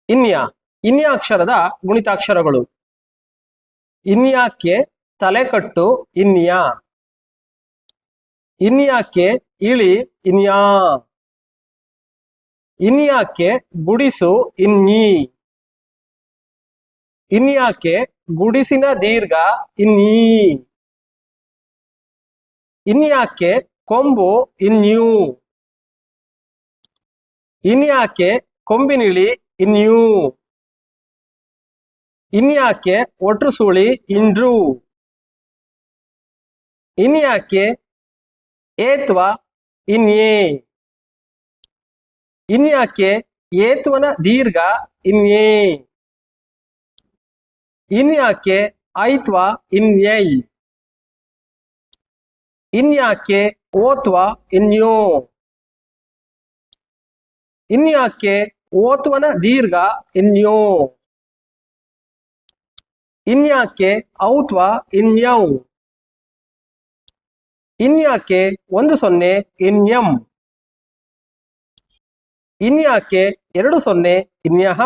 ಇನ್ಯ ಇನ್ಯ ಅಕ್ಷರದ ಗುಣಿತಾಕ್ಷರಗಳು. ಇನ್ಯಾಕ್ಕೆ ತಲೆಕಟ್ಟು ಇನ್ಯ. ಇನ್ಯಾಕ್ಕೆ ಇಳಿ ಇನ್ಯಾ. ಇನ್ಯಾಕ್ಕೆ ಗುಡಿಸು ಇನ್ಯಿ. ಇನ್ಯಾಕ್ಕೆ ಗುಡಿಸಿನ ದೀರ್ಘ ಇನ್ಯೀ. ಇನ್ಯಾಕ್ಕೆ ಕೊಂಬು ಇನ್ಯೂ. ಇನ್ಯಾಕ್ಕೆ ಕೊಂಬಿನಿಳಿ ಇನ್ಯೂ. ಇನ್ಯಾಕ್ಕೆ ಒಟ್ರು ಸುಳಿ ಇಂಡ್ರು. ಇನ್ಯಾಕ್ಕೆ ಏತ್ವ ಇನ್ಯೇ. ಇನ್ಯಾಕ್ಕೆ ಏತ್ವನ ದೀರ್ಘ ಇನ್ಯೇ. ಇನ್ಯಾಕ್ಕೆ ಐತ್ವ ಇನ್ಯೈ. ಇನ್ಯಾಕ್ಕೆ ಓತ್ವ ಇನ್ಯೋ. ಇನ್ಯಾಕ್ಕೆ ಓತ್ವನ ದೀರ್ಘ ಇನ್ಯೋ. ಇನ್ಯಾಕ್ಕೆ ಔತ್ವ ಇನ್ಯೌ. ಇನ್ಯಾಕ್ಕೆ 10 ಇನ್ಯಂ. ಇನ್ಯಾಕ್ಕೆ 20 ಇನ್ಯಃ.